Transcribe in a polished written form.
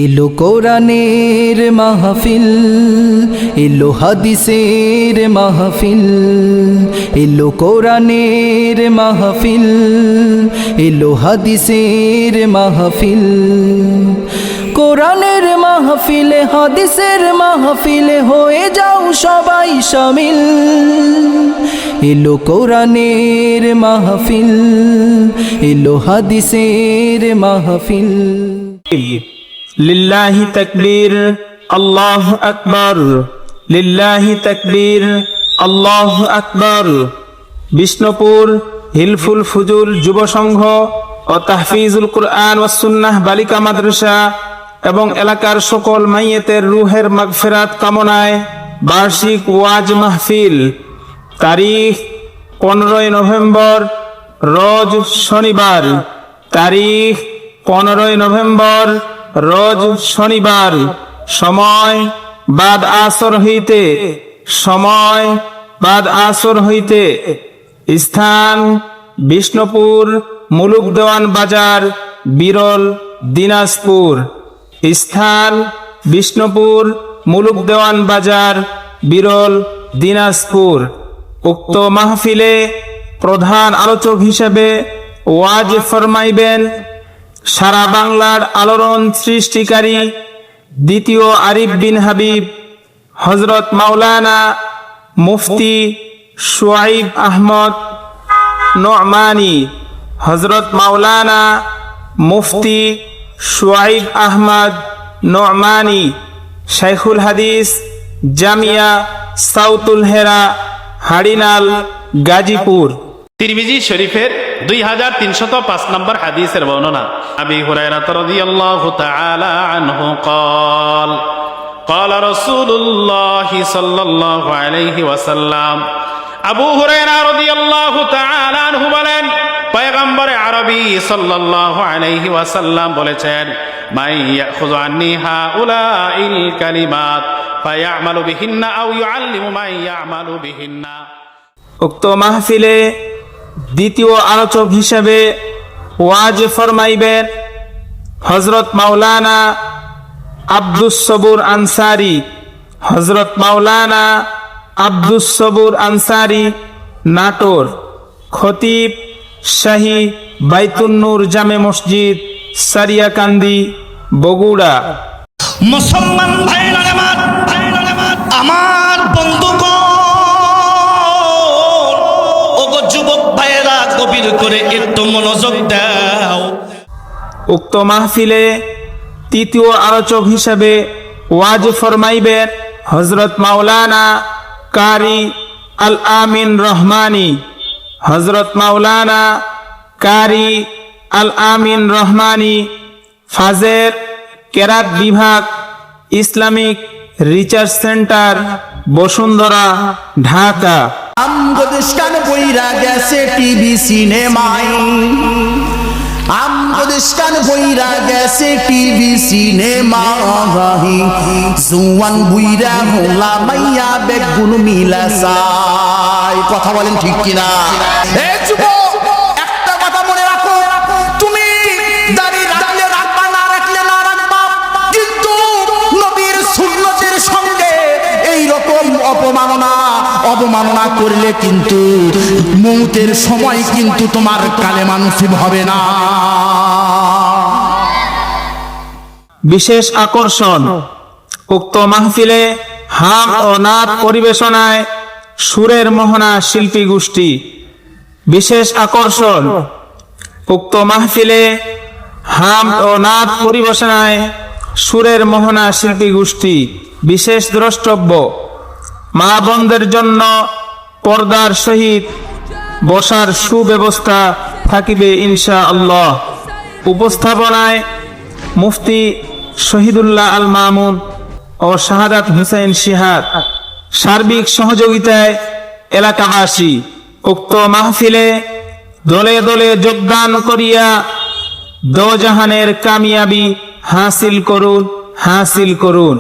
এলো কোরআনের মাহফিল, এলো হাদিসের মাহফিল, এলো কোরআনের মাহফিল, এলো হাদিসের মাহফিল। কোরআনের মাহফিলে হাদিসের মাহফিলে হয়ে যাও সবাই শামিল। এলো কোরআনের মাহফিল, এলো হাদিসের মাহফিল। লিল্লাহি তাকবীর, আল্লাহু আকবার। লিল্লাহি তাকবীর, আল্লাহু আকবার। বিষ্ণুপুর হিলফুল ফুজুল যুব সংঘ ও তাহফিজুল কুরআন ওয়াস সুন্নাহ বালিকা মাদ্রাসা এবং এলাকার সকল মাইয়েতের রুহের মাগফিরাত কামনায় বার্ষিক ওয়াজ মাহফিল। তারিখ 15 নভেম্বর, রোজ শনিবার। তারিখ 15 নভেম্বর, রোজ শনিবার। সময় বাদ আসর হইতে, সময় বাদ আসর হইতে। স্থান বিষ্ণুপুর মুলুক দেওয়ান বাজার, বিরল, দিনাজপুর। স্থান বিষ্ণুপুর মুলুক দেওয়ান বাজার, বিরল, দিনাজপুর। উক্ত মাহফিলে প্রধান আলোচক হিসেবে ওয়াজ ফরমাইবেন সারা বাংলার আলোড়ন সৃষ্টিকারী দ্বিতীয় আরিফ বিন হাবিব হযরত মাওলানা মুফতি শুআইব আহমদ নোমানী। হযরত মাওলানা মুফতি শুআইব আহমদ নোমানী, শাইখুল হাদিস, জামিয়া সাউতুল হেরা, হাড়িনাল, গাজীপুর। তিরমিজি শরীফের 2305 নম্বর হাদিসের বর্ণনা। আবি হুরায়রা রাদিয়াল্লাহু তাআলা আনহু قال قال رسول الله صلى الله عليه وسلم। আবু হুরায়রা রাদিয়াল্লাহু তাআলা আনহু বলেন, পয়গম্বর আরবী সাল্লাল্লাহু আলাইহি ওয়াসাল্লাম বলেছেন, মান ইয়াখুযু আন্নি হাউলাইল কালিমাত ফায়ামালু বিহিন্না আও ইউআল্লিমু মান ইয়ামালু বিহিন্না। উক্ত মাহফিলে দ্বিতীয় আলোচক হিসেবে ওয়াজ ফরমাইবেন হযরত মাওলানা আব্দুস সবুর আনসারী। হযরত মাওলানা আব্দুস সবুর আনসারী, নাটোর। খতিব শাহী বাইতুন নূর জামে মসজিদ, সারিয়াকান্দি, বগুড়া। মুসলমান ভাইরা আমার বন্ধুগণ, ওগো যুবক ভাইরা, গভীর করে একটু মনোযোগ দাও। উক্ত মাহফিলে তৃতীয় আলোচক হিসেবে ওয়াজ ফরমাইবেন হযরত মাওলানা কারি আল আমিন রহমানী। হযরত মাওলানা কারি আল আমিন রহমানী, ফাজের কেরাত বিভাগ, Islamic research centre, Bashundhara, Dhaka. আমগদেশকান বইরা গেছে টিভি সিনেমায়, আমগদেশকান বইরা গেছে টিভি সিনেমায়। জুয়ান বুইরা হোলা মাইয়া বেগুন মিলা চাই। কথা বলেন ঠিক কিনা? এ যুবক, একটা কথা মনে রাখো, তুমি দাড়ি রাখলে রাখবা, না রাখলে না রাখবা, কিন্তু নবীর সুন্নতের সঙ্গে এই রকম অবমাননা করলে কিন্তু মৌতের সময় কিন্তু তোমার কালেমা নসিব হবে না। বিশেষ আকর্ষণ, উক্ত মাহফিলে হাম ও নাত পরিবেশনায় সুরের মোহনা শিল্পী গোষ্ঠী। বিশেষ আকর্ষণ, উক্ত মাহফিলে হাম ও নাত পরিবেশনায় সুরের মোহনা শিল্পী গোষ্ঠী। বিশেষ দ্রষ্টব্য, মা বোনদের জন্য পর্দার সহিত বসার সুব্যবস্থা থাকিবে ইনশাআল্লাহ। উপস্থাপনায় মুফতি শহীদুল্লাহ আল মামুন ও শাহাদাত হুসাইন শিহাদ। সার্বিক সহযোগিতায় এলাকাবাসী। উক্ত মাহফিলে দলে দলে যোগদান করিয়া দোজাহানের কামিয়াবি হাসিল করুন।